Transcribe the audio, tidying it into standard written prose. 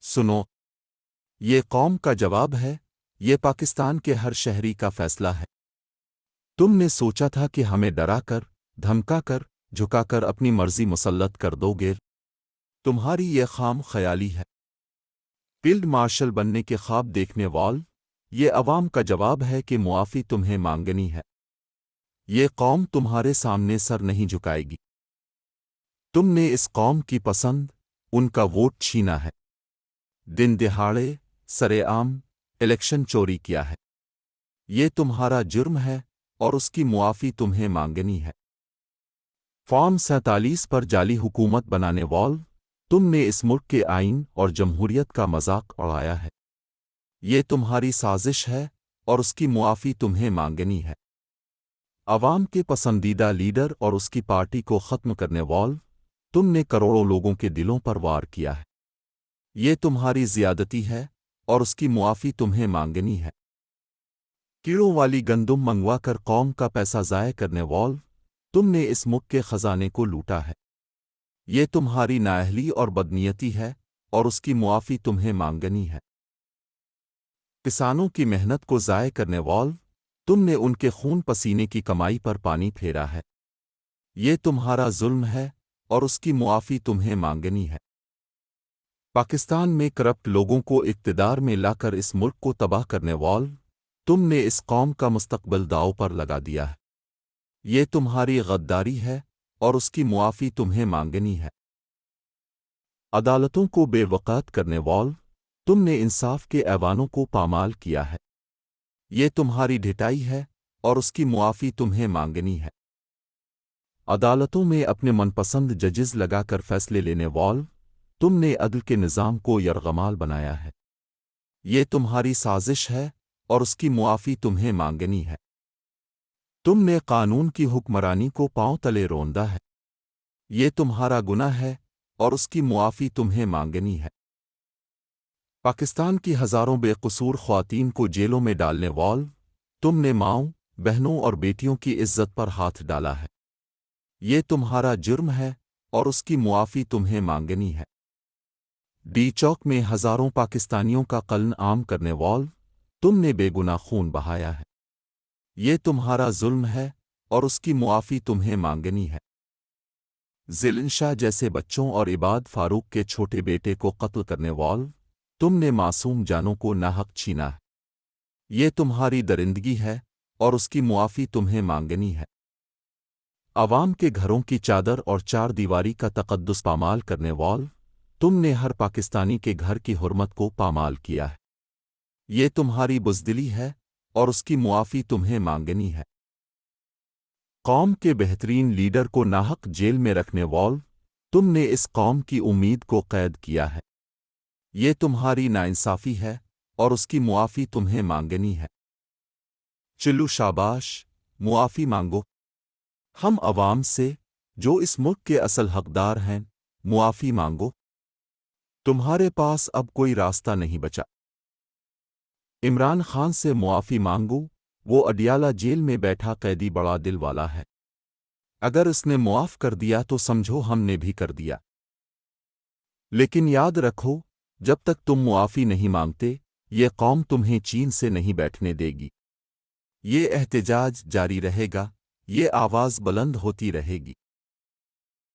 سنو، یہ قوم کا جواب ہے، یہ پاکستان کے ہر شہری کا فیصلہ ہے۔ تم نے سوچا تھا کہ ہمیں ڈرا کر، دھمکا کر، جھکا کر اپنی مرضی مسلط کر دو گے۔ تمہاری یہ خام خیالی ہے۔ فیلڈ مارشل بننے کے خواب دیکھنے والو، یہ عوام کا جواب ہے کہ معافی تمہیں مانگنی ہے۔ یہ قوم تمہارے سامنے سر نہیں جھکائے گی۔ تم نے اس قوم کی پسند، ان کا ووٹ چھینا ہے، دن دہاڑے، سرے عام، الیکشن چوری کیا ہے۔ یہ تمہارا جرم ہے اور اس کی معافی تمہیں مانگنی ہے۔ فارم 47 پر جعلی حکومت بنانے والو، تم نے اس ملک کے آئین اور جمہوریت کا مذاق اڑایا ہے۔ یہ تمہاری سازش ہے اور اس کی معافی تمہیں مانگنی ہے۔ عوام کے پسندیدہ لیڈر اور اس کی پارٹی کو ختم کرنے والو، تم نے کروڑوں لوگوں کے دلوں پر وار کیا ہے۔ یہ تمہاری زیادتی ہے اور اس کی معافی تمہیں مانگنی ہے۔ کیڑوں والی گندم منگوا کر قوم کا پیسہ ضائع کرنے والو، تم نے اس ملک کے خزانے کو لوٹا ہے۔ یہ تمہاری نااہلی اور بدنیتی ہے اور اس کی معافی تمہیں مانگنی ہے۔ کسانوں کی محنت کو ضائع کرنے والو، تم نے ان کے خون پسینے کی کمائی پر پانی پھیرا ہے۔ یہ تمہارا ظلم ہے اور اس کی معافی تمہیں مانگنی ہے۔ پاکستان میں کرپٹ لوگوں کو اقتدار میں لا کر اس ملک کو تباہ کرنے والو، تم نے اس قوم کا مستقبل داؤ پر لگا دیا ہے۔ یہ تمہاری غداری ہے اور اس کی معافی تمہیں مانگنی ہے۔ عدالتوں کو بے وقت کرنے والو، تم نے انصاف کے ایوانوں کو پامال کیا ہے۔ یہ تمہاری ڈھٹائی ہے اور اس کی معافی تمہیں مانگنی ہے۔ عدالتوں میں اپنے من پسند ججز لگا کر فیصلے لینے والو، تم نے عدل کے نظام کو یرغمال بنایا ہے۔ یہ تمہاری سازش ہے اور اس کی معافی تمہیں مانگنی ہے۔ تم نے قانون کی حکمرانی کو پاؤں تلے روندا ہے۔ یہ تمہارا گناہ ہے اور اس کی معافی تمہیں مانگنی ہے۔ پاکستان کی ہزاروں بے قصور خواتین کو جیلوں میں ڈالنے والو، تم نے ماؤں، بہنوں اور بیٹیوں کی عزت پر ہاتھ ڈالا ہے۔ یہ تمہارا جرم ہے اور اس کی معافی تمہیں مانگنی ہے۔ ڈی چوک میں ہزاروں پاکستانیوں کا قتل عام کرنے والو، تم نے بے گناہ خون بہایا ہے۔ یہ تمہارا ظلم ہے اور اس کی معافی تمہیں مانگنی ہے۔ ذیلن شاہ جیسے بچوں اور عباد فاروق کے چھوٹے بیٹے کو قتل کرنے والو، تم نے معصوم جانوں کو ناحق چھینا ہے۔ یہ تمہاری درندگی ہے اور اس کی معافی تمہیں مانگنی ہے۔ عوام کے گھروں کی چادر اور چار دیواری کا تقدس پامال کرنے والو، تم نے ہر پاکستانی کے گھر کی حرمت کو پامال کیا ہے۔ یہ تمہاری بزدلی ہے اور اس کی معافی تمہیں مانگنی ہے۔ قوم کے بہترین لیڈر کو ناحق جیل میں رکھنے والو، تم نے اس قوم کی امید کو قید کیا ہے۔ یہ تمہاری ناانصافی ہے اور اس کی معافی تمہیں مانگنی ہے۔ چلو شاباش، معافی مانگو۔ ہم عوام سے، جو اس ملک کے اصل حقدار ہیں، معافی مانگو۔ تمہارے پاس اب کوئی راستہ نہیں بچا۔ عمران خان سے معافی مانگو، وہ اڈیالہ جیل میں بیٹھا قیدی بڑا دل والا ہے۔ اگر اس نے معاف کر دیا تو سمجھو ہم نے بھی کر دیا۔ لیکن یاد رکھو، جب تک تم معافی نہیں مانگتے، یہ قوم تمہیں چین سے نہیں بیٹھنے دے گی۔ یہ احتجاج جاری رہے گا، یہ آواز بلند ہوتی رہے گی۔